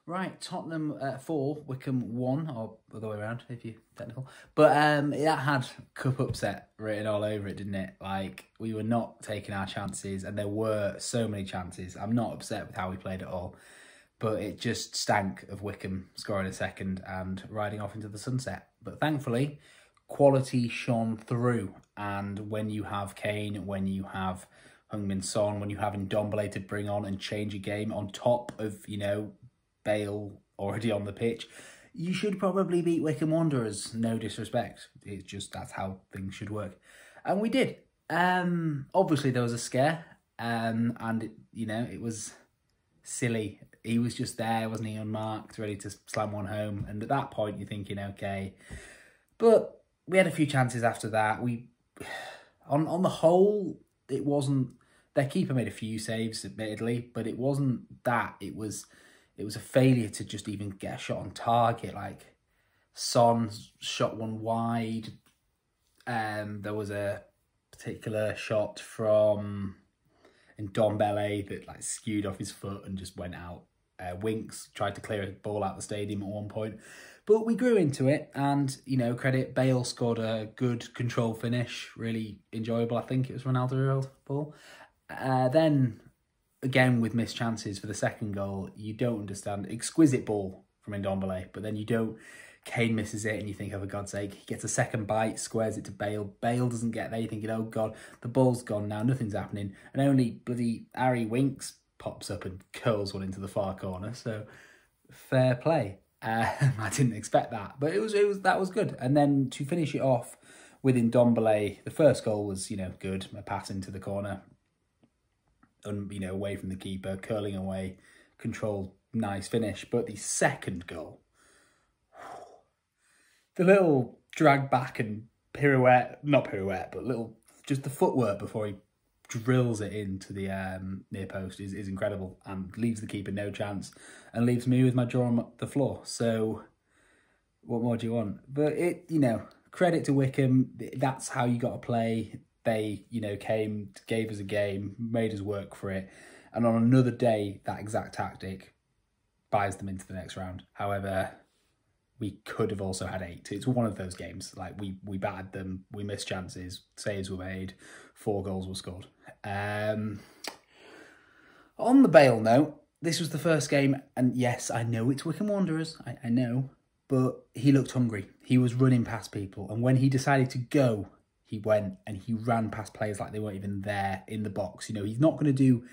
Right, Tottenham 4, Wycombe 1, or other way around if you're technical. But that had cup upset written all over it, didn't it? Like, we were not taking our chances, and there were so many chances. I'm not upset with how we played at all, but it just stank of Wycombe scoring a second and riding off into the sunset. But thankfully, quality shone through, and when you have Kane, when you have Heung-min Son, when you have Ndombele to bring on and change a game on top of, you know, Bale already on the pitch, you should probably beat Wycombe Wanderers, no disrespect. It's just, that's how things should work. And we did. Obviously there was a scare, and it was silly. He was just there, wasn't he, unmarked, ready to slam one home. And at that point you're thinking, okay. But we had a few chances after that. On the whole, it wasn't, their keeper made a few saves, admittedly, but it wasn't that. It was a failure to just even get a shot on target. Like, Son shot one wide. There was a particular shot from Ndombele that like skewed off his foot and just went out. Winks tried to clear a ball out the stadium at one point. But we grew into it, and, you know, credit, Bale scored a good control finish, really enjoyable. I think it was Ronaldo ball. Then, again, with missed chances for the second goal, you don't understand. Exquisite ball from Ndombele, but then you don't. Kane misses it, and you think, oh, for God's sake, he gets a second bite, squares it to Bale. Bale doesn't get there. You're thinking, oh, God, the ball's gone now, nothing's happening. And only bloody Harry Winks pops up and curls one into the far corner. So, fair play. I didn't expect that, but that was good. And then to finish it off with Ndombele, the first goal was, you know, good. A pass into the corner, and, you know, away from the keeper, curling away, controlled, nice finish. But the second goal, the little drag back and not pirouette, but just the footwork before he drills it into the near post is incredible, and leaves the keeper no chance, and leaves me with my jaw on the floor. So what more do you want? But credit to Wycombe. That's how you got to play. They, gave us a game, made us work for it. And on another day, that exact tactic buys them into the next round. However, we could have also had 8. It's one of those games. Like, we battered them, we missed chances, saves were made, 4 goals were scored. On the Bale note, this was the first game, and yes, I know it's Wycombe Wanderers, I know, but he looked hungry. He was running past people, and when he decided to go, he went and he ran past players like they weren't even there in the box. You know, he's not going to do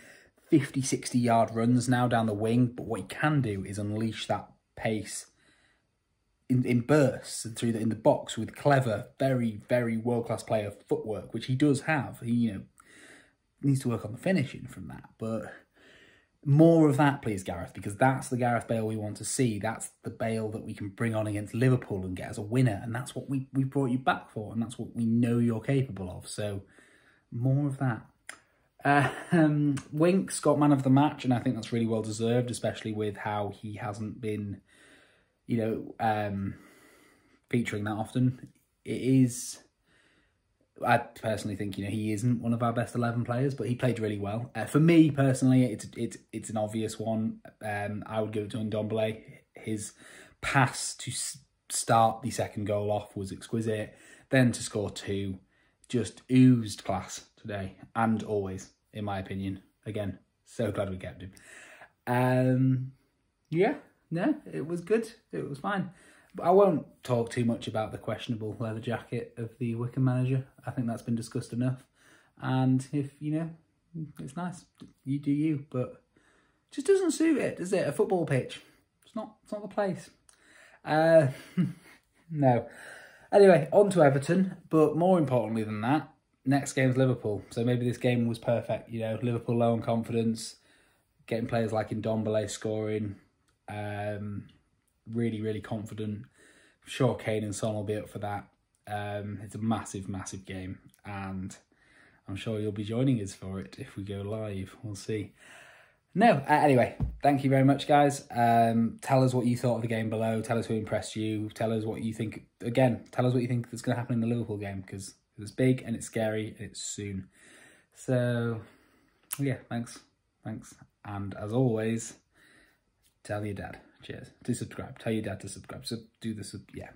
50, 60-yard runs now down the wing, but what he can do is unleash that pace in bursts and in the box with clever, very, very world-class player footwork, which he does have. He, needs to work on the finishing from that, but more of that, please, Gareth, because that's the Gareth Bale we want to see. That's the Bale that we can bring on against Liverpool and get as a winner, and that's what we brought you back for, and that's what we know you're capable of. So, more of that. Winks got man of the match, and I think that's really well deserved, especially with how he hasn't been, featuring that often. It is, I personally think, he isn't one of our best 11 players, but he played really well. For me personally, it's an obvious one. I would give it to Ndombele. His pass to start the second goal off was exquisite. Then to score 2, just oozed class today, and always, in my opinion. Again, so glad we kept him. Yeah, no, it was good. It was fine. But I won't talk too much about the questionable leather jacket of the Wycombe manager. I think that's been discussed enough. And if, it's nice, you do you, but it just doesn't suit it, does it? A football pitch. It's not the place. No. Anyway, on to Everton. But more importantly than that, next game's Liverpool. So maybe this game was perfect. Liverpool low on confidence, getting players like Ndombele scoring. Really, really confident. I'm sure Kane and Son will be up for that. It's a massive, massive game, and I'm sure you'll be joining us for it if we go live. We'll see. No, anyway, thank you very much, guys. Tell us what you thought of the game below. Tell us who impressed you. Tell us what you think. Again, tell us what you think that's going to happen in the Liverpool game, because it's big and it's scary and it's soon. So, yeah, thanks. And as always, tell your dad. Cheers. Do subscribe. Tell your dad to subscribe. So do the sub. Yeah.